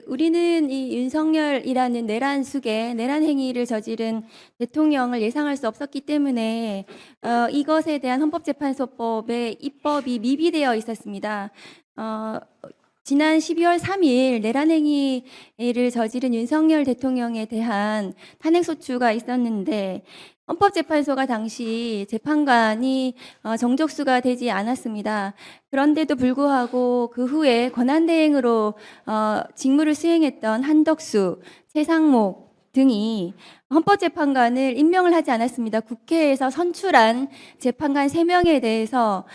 우리는 이 윤석열이라는 내란 속에 내란 행위를 저지른 대통령을 예상할 수 없었기 때문에 이것에 대한 헌법재판소법의 입법이 미비되어 있었습니다. 어, 지난 12월 3일 내란 행위를 저지른 윤석열 대통령에 대한 탄핵소추가 있었는데 헌법재판소가 당시 재판관이 정족수가 되지 않았습니다. 그런데도 불구하고 그 후에 권한대행으로 직무를 수행했던 한덕수, 최상목 등이 헌법재판관을 임명을 하지 않았습니다. 국회에서 선출한 재판관 3명에 대해서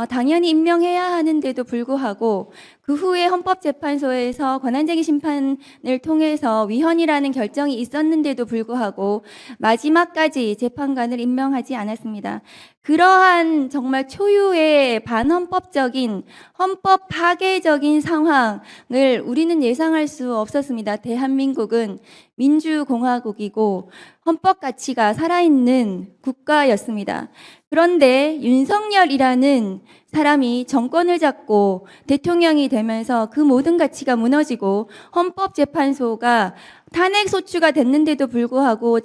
당연히 임명해야 하는데도 불구하고 그 후에 헌법재판소에서 권한쟁의 심판을 통해서 위헌이라는 결정이 있었는데도 불구하고 마지막까지 재판관을 임명하지 않았습니다. 그러한 정말 초유의 반헌법적인 헌법 파괴적인 상황을 우리는 예상할 수 없었습니다. 대한민국은 민주공화국이고 헌법 가치가 살아있는 국가였습니다. 그런데 윤석열이라는 사람이 정권을 잡고 대통령이 되면서 그 모든 가치가 무너지고 헌법재판소가 탄핵소추가 됐는데도 불구하고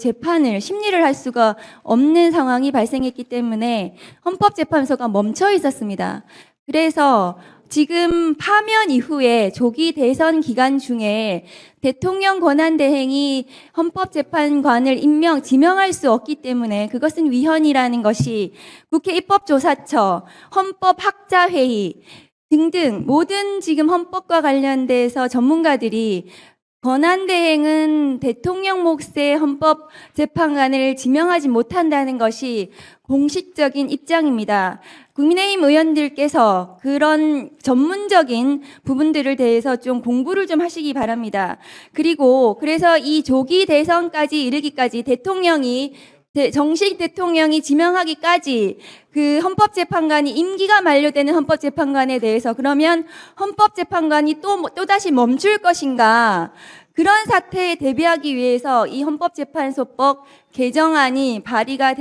심리를 할 수가 없는 상황이 발생했기 때문에 헌법재판소가 멈춰 있었습니다. 그래서 지금 파면 이후에 조기 대선 기간 중에 대통령 권한대행이 헌법재판관을 지명할 수 없기 때문에 그것은 위헌이라는 것이 국회 입법조사처, 헌법학자회의 등등 모든 지금 헌법과 관련돼서 전문가들이 권한대행은 대통령 몫의 헌법재판관을 지명하지 못한다는 것이 공식적인 입장입니다. 국민의힘 의원들께서 그런 전문적인 부분들을 대해서 좀 공부를 좀 하시기 바랍니다. 그래서 이 조기 대선까지 이르기까지 정식 대통령이 지명하기까지 그 헌법재판관이 임기가 만료되는 헌법재판관에 대해서 그러면 헌법재판관이 또다시 멈출 것인가? 그런 사태에 대비하기 위해서 이 헌법재판소법 개정안이 발의가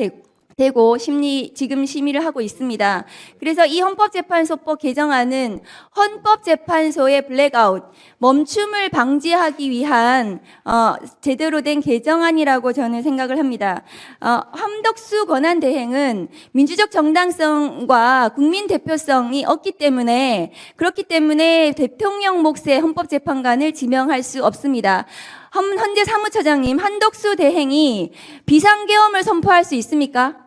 되고 지금 심의를 하고 있습니다. 그래서 이 헌법재판소법 개정안은 헌법재판소의 블랙아웃, 멈춤을 방지하기 위한 제대로 된 개정안이라고 저는 생각을 합니다. 한덕수 권한대행은 민주적 정당성과 국민 대표성이 없기 때문에 그렇기 때문에 대통령 몫의 헌법재판관을 지명할 수 없습니다. 현재 사무처장님, 한덕수 대행이 비상계엄을 선포할 수 있습니까?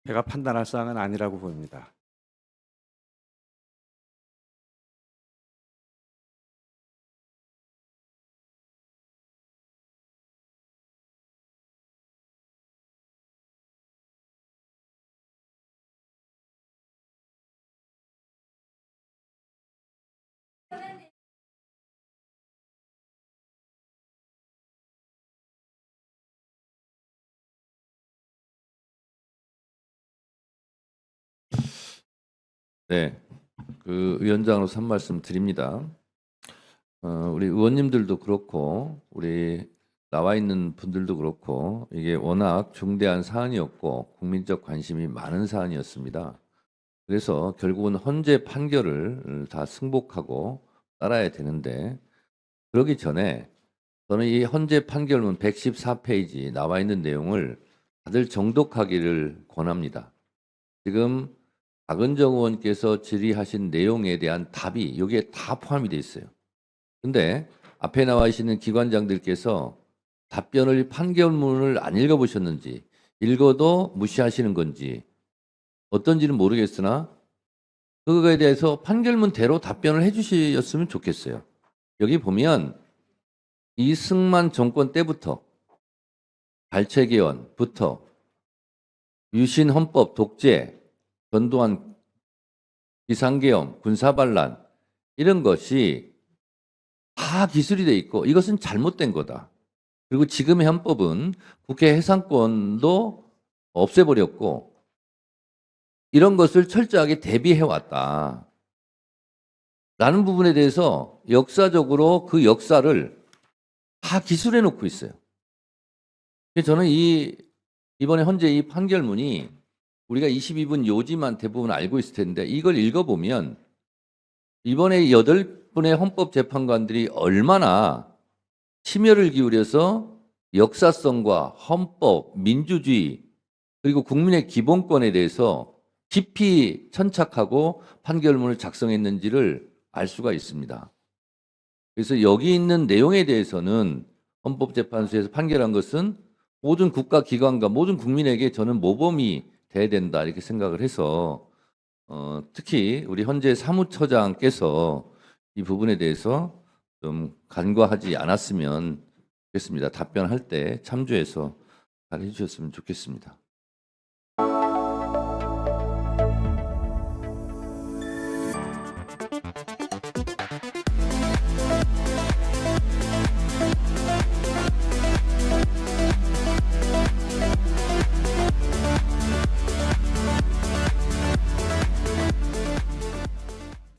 제가 판단할 사항은 아니라고 봅니다. 네, 위원장으로서 한 말씀 드립니다. 우리 의원님들도 그렇고 우리 나와 있는 분들도 그렇고 이게 워낙 중대한 사안이었고 국민적 관심이 많은 사안이었습니다. 그래서 결국은 헌재 판결을 다 승복하고 따라야 되는데 그러기 전에 저는 이 헌재 판결문 114페이지 나와 있는 내용을 다들 정독하기를 권합니다. 지금 박은정 의원께서 질의하신 내용에 대한 답이 여기에 다 포함이 되어 있어요. 근데 앞에 나와 계시는 기관장들께서 답변을 판결문을 안 읽어보셨는지 읽어도 무시하시는 건지 어떤지는 모르겠으나 그거에 대해서 판결문대로 답변을 해주셨으면 좋겠어요. 여기 보면 이승만 정권 때부터 발췌개헌부터 유신 헌법 독재 전두환 비상계엄, 군사반란 이런 것이 다 기술이 돼 있고 이것은 잘못된 거다. 그리고 지금의 헌법은 국회 해상권도 없애버렸고 이런 것을 철저하게 대비해 왔다. 라는 부분에 대해서 역사적으로 그 역사를 다 기술해 놓고 있어요. 저는 이번에 현재 이 판결문이 우리가 22분 요지만 대부분 알고 있을 텐데 이걸 읽어보면 이번에 8분의 헌법재판관들이 얼마나 심혈을 기울여서 역사성과 헌법, 민주주의 그리고 국민의 기본권에 대해서 깊이 천착하고 판결문을 작성했는지를 알 수가 있습니다. 그래서 여기 있는 내용에 대해서는 헌법재판소에서 판결한 것은 모든 국가기관과 모든 국민에게 저는 모범이 돼야 된다 이렇게 생각을 해서 특히 우리 현재 사무처장께서 이 부분에 대해서 좀 간과하지 않았으면 좋겠습니다. 답변할 때 참조해서 잘 해주셨으면 좋겠습니다.